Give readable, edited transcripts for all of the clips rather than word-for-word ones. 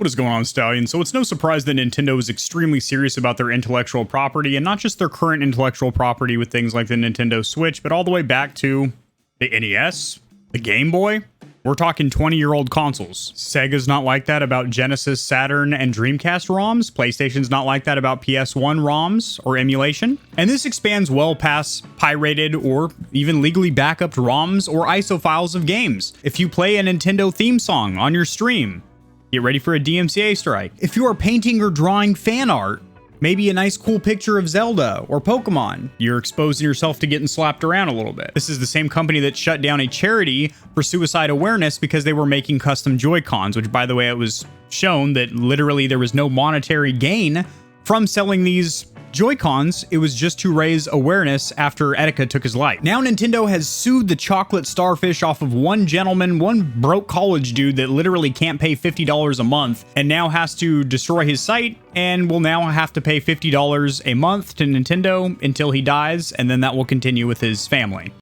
What is going on, Stallions? So it's no surprise that Nintendo is extremely serious about their intellectual property, and not just their current intellectual property with things like the Nintendo Switch, but all the way back to the NES, the Game Boy. We're talking 20-year-old consoles. Sega's not like that about Genesis, Saturn, and Dreamcast ROMs. PlayStation's not like that about PS1 ROMs or emulation. And this expands well past pirated or even legally backed ROMs or ISO files of games. If you play a Nintendo theme song on your stream, get ready for a DMCA strike. If you are painting or drawing fan art, maybe a nice cool picture of Zelda or Pokemon, you're exposing yourself to getting slapped around a little bit. This is the same company that shut down a charity for suicide awareness because they were making custom Joy-Cons, which, by the way, it was shown that literally there was no monetary gain from selling these Joy-Cons. It was just to raise awareness after Etika took his life. Now Nintendo has sued the chocolate starfish off of one gentleman, one broke college dude that literally can't pay $50 a month and now has to destroy his site and will now have to pay $50 a month to Nintendo until he dies, and then that will continue with his family.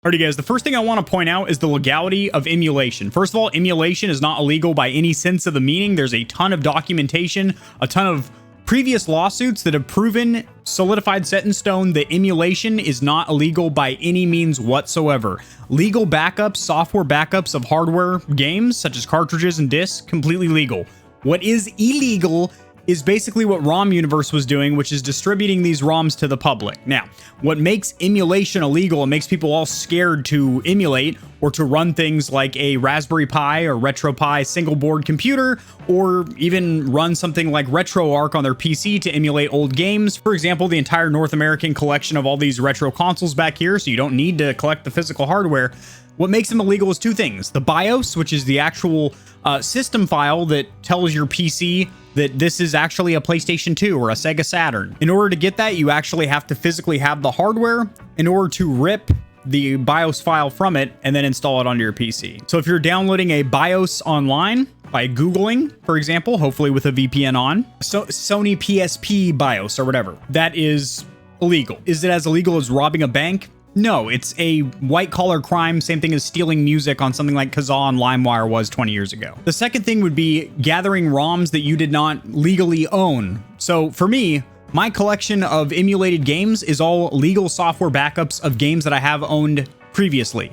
Alrighty guys, the first thing I want to point out is the legality of emulation. First of all, emulation is not illegal by any sense of the meaning. There's a ton of documentation, a ton of previous lawsuits that have proven, solidified, set in stone, that emulation is not illegal by any means whatsoever. Legal backups, software backups of hardware games, such as cartridges and discs, completely legal. What is illegal is basically what RomUniverse was doing, which is distributing these ROMs to the public. Now, what makes emulation illegal and makes people all scared to emulate or to run things like a Raspberry Pi or RetroPie single board computer, or even run something like RetroArch on their PC to emulate old games. For example, the entire North American collection of all these retro consoles back here, so you don't need to collect the physical hardware. What makes them illegal is two things. The BIOS, which is the actual system file that tells your PC that this is actually a PlayStation 2 or a Sega Saturn. In order to get that, you actually have to physically have the hardware in order to rip the BIOS file from it and then install it onto your PC. So if you're downloading a BIOS online by Googling, for example, hopefully with a VPN on, Sony PSP BIOS or whatever, that is illegal. Is it as illegal as robbing a bank? No, it's a white-collar crime, same thing as stealing music on something like Kazaa and LimeWire was 20 years ago. The second thing would be gathering ROMs that you did not legally own. So for me, my collection of emulated games is all legal software backups of games that I have owned previously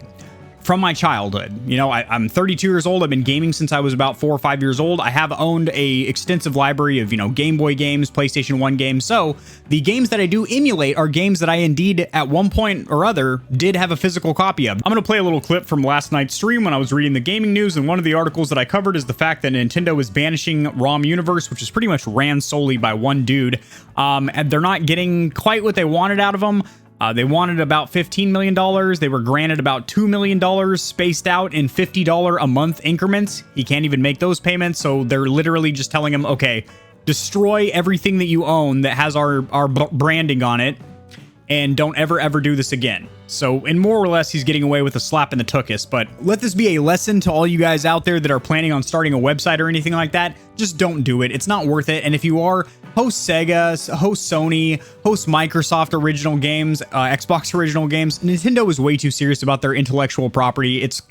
from my childhood. You know, I'm 32 years old. I've been gaming since I was about 4 or 5 years old. I have owned a extensive library of, Game Boy games, PlayStation 1 games. So the games that I do emulate are games that I indeed at one point or other did have a physical copy of. I'm going to play a little clip from last night's stream when I was reading the gaming news, and one of the articles that I covered is the fact that Nintendo is banishing RomUniverse, which is pretty much ran solely by one dude. And they're not getting quite what they wanted out of them. They wanted about $15 million. They were granted about $2 million spaced out in $50 a month increments. He can't even make those payments. So they're literally just telling him, okay, destroy everything that you own that has our branding on it, and don't ever do this again. So, and more or less, he's getting away with a slap in the tuchus. But let this be a lesson to all you guys out there that are planning on starting a website or anything like that. Just don't do it. It's not worth it. And if you are, host Sega, host Sony, host Microsoft original games, Xbox original games. Nintendo is way too serious about their intellectual property. It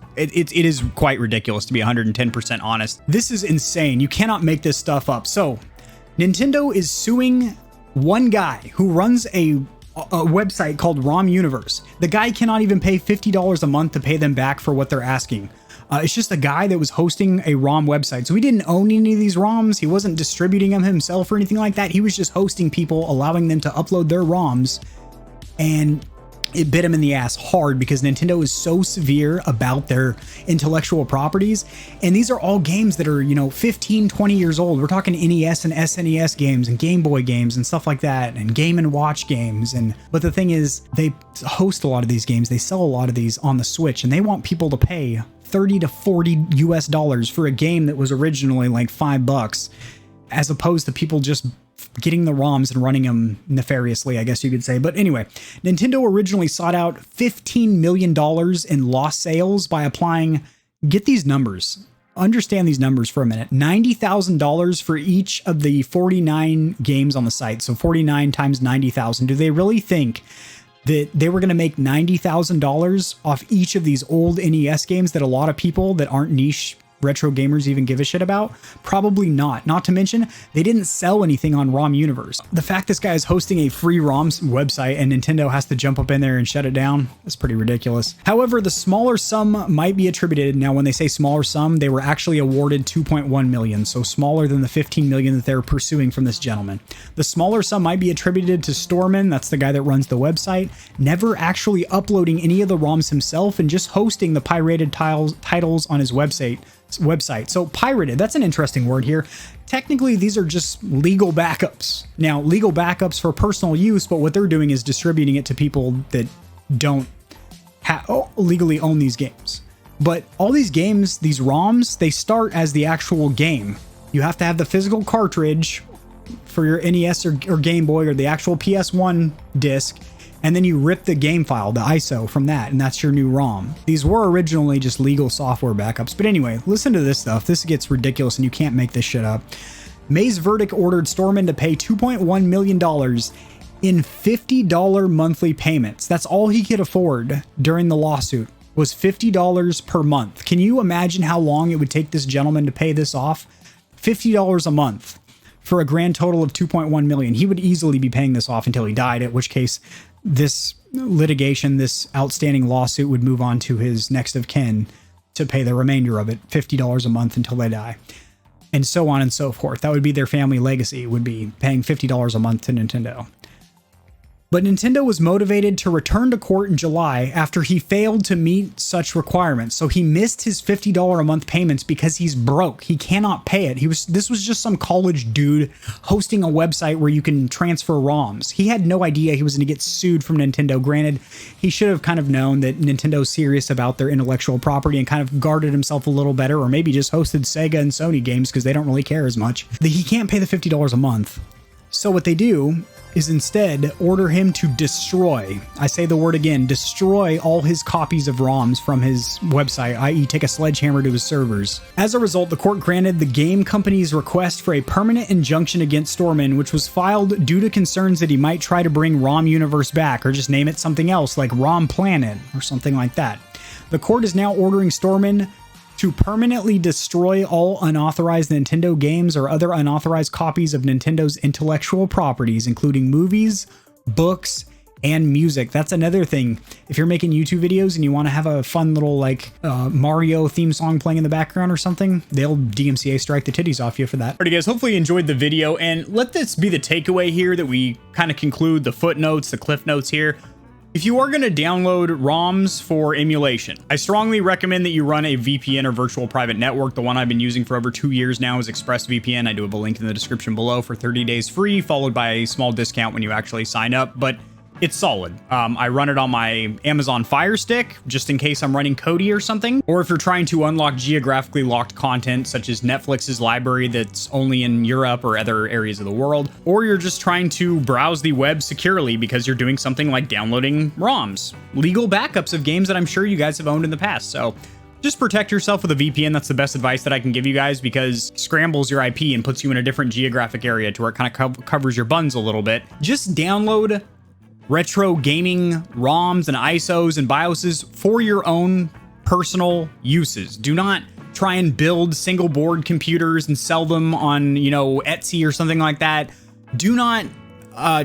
is quite ridiculous, to be 110% honest. This is insane. You cannot make this stuff up. So, Nintendo is suing one guy who runs a website called RomUniverse. The guy cannot even pay $50 a month to pay them back for what they're asking. It's just a guy that was hosting a ROM website. So he didn't own any of these ROMs. He wasn't distributing them himself or anything like that. He was just hosting people, allowing them to upload their ROMs. And it bit him in the ass hard because Nintendo is so severe about their intellectual properties. And these are all games that are, 15, 20 years old. We're talking NES and SNES games and Game Boy games and stuff like that, and Game & Watch games. But the thing is, they host a lot of these games. They sell a lot of these on the Switch, and they want people to pay $30 to $40 US for a game that was originally like $5, as opposed to people just getting the ROMs and running them nefariously, I guess you could say. But anyway, Nintendo originally sought out $15 million in lost sales by applying, get these numbers, understand these numbers for a minute. $90,000 for each of the 49 games on the site. So 49 times 90,000. Do they really think that they were going to make $90,000 off each of these old NES games that a lot of people that aren't niche retro gamers even give a shit about? Probably not. Not to mention, they didn't sell anything on RomUniverse. The fact this guy is hosting a free ROMs website and Nintendo has to jump up in there and shut it down, that's pretty ridiculous. However, the smaller sum might be attributed. Now, when they say smaller sum, they were actually awarded 2.1 million, so smaller than the 15 million that they're pursuing from this gentleman. The smaller sum might be attributed to Storman, that's the guy that runs the website, never actually uploading any of the ROMs himself and just hosting the pirated titles on his website. So pirated, that's an interesting word here. Technically, these are just legal backups. Now, legal backups for personal use, but what they're doing is distributing it to people that don't legally own these games. But all these games, these ROMs, they start as the actual game. You have to have the physical cartridge for your NES or Game Boy or the actual PS1 disc, and then you rip the game file, the ISO, from that, and that's your new ROM. These were originally just legal software backups. But anyway, listen to this stuff. This gets ridiculous, and you can't make this shit up. May's verdict ordered Storman to pay $2.1 million in $50 monthly payments. That's all he could afford during the lawsuit, was $50 per month. Can you imagine how long it would take this gentleman to pay this off? $50 a month for a grand total of $2.1 million. He would easily be paying this off until he died, at which case this litigation, this outstanding lawsuit would move on to his next of kin to pay the remainder of it, $50 a month until they die, and so on and so forth. That would be their family legacy, would be paying $50 a month to Nintendo. But Nintendo was motivated to return to court in July after he failed to meet such requirements. So he missed his $50 a month payments because he's broke. He cannot pay it. This was just some college dude hosting a website where you can transfer ROMs. He had no idea he was going to get sued from Nintendo. Granted, he should have kind of known that Nintendo's serious about their intellectual property and kind of guarded himself a little better, or maybe just hosted Sega and Sony games because they don't really care as much. He can't pay the $50 a month. So what they do is instead order him to destroy, I say the word again, destroy all his copies of ROMs from his website, i.e. take a sledgehammer to his servers. As a result, the court granted the game company's request for a permanent injunction against Storman, which was filed due to concerns that he might try to bring RomUniverse back, or just name it something else like ROM Planet or something like that. The court is now ordering Storman to permanently destroy all unauthorized Nintendo games or other unauthorized copies of Nintendo's intellectual properties, including movies, books, and music. That's another thing. If you're making YouTube videos and you want to have a fun little like Mario theme song playing in the background or something, they'll DMCA strike the titties off you for that. Alrighty guys, hopefully you enjoyed the video, and let this be the takeaway here that we kind of conclude the footnotes, the cliff notes here. If you are going to download ROMs for emulation, I strongly recommend that you run a VPN or virtual private network. The one I've been using for over 2 years now is ExpressVPN. I do have a link in the description below for 30 days free, followed by a small discount when you actually sign up. But it's solid. I run it on my Amazon Fire Stick, just in case I'm running Kodi or something. Or if you're trying to unlock geographically locked content, such as Netflix's library that's only in Europe or other areas of the world. Or you're just trying to browse the web securely because you're doing something like downloading ROMs. Legal backups of games that I'm sure you guys have owned in the past. So just protect yourself with a VPN. That's the best advice that I can give you guys, because it scrambles your IP and puts you in a different geographic area to where it kind of covers your buns a little bit. Just download retro gaming ROMs and ISOs and BIOSes for your own personal uses. Do not try and build single board computers and sell them on, you know, Etsy or something like that. Do not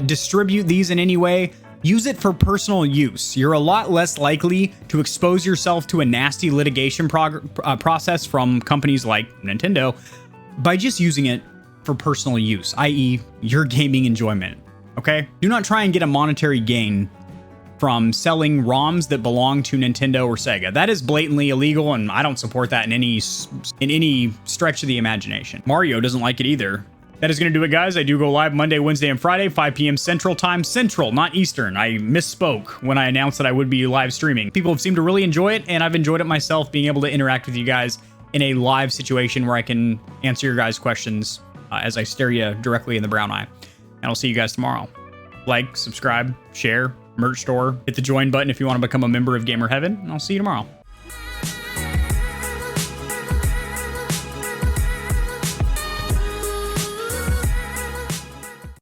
distribute these in any way. Use it for personal use. You're a lot less likely to expose yourself to a nasty litigation process from companies like Nintendo by just using it for personal use, i.e. your gaming enjoyment. Okay? Do not try and get a monetary gain from selling ROMs that belong to Nintendo or Sega. That is blatantly illegal, and I don't support that in any stretch of the imagination. Mario doesn't like it either. That is going to do it, guys. I do go live Monday, Wednesday, and Friday, 5 p.m. Central Time. Central, not Eastern. I misspoke when I announced that I would be live streaming. People have seemed to really enjoy it, and I've enjoyed it myself, being able to interact with you guys in a live situation where I can answer your guys' questions as I stare you directly in the brown eye. And I'll see you guys tomorrow. Like, subscribe, share, merch store, hit the join button if you want to become a member of Gamer Heaven, and I'll see you tomorrow.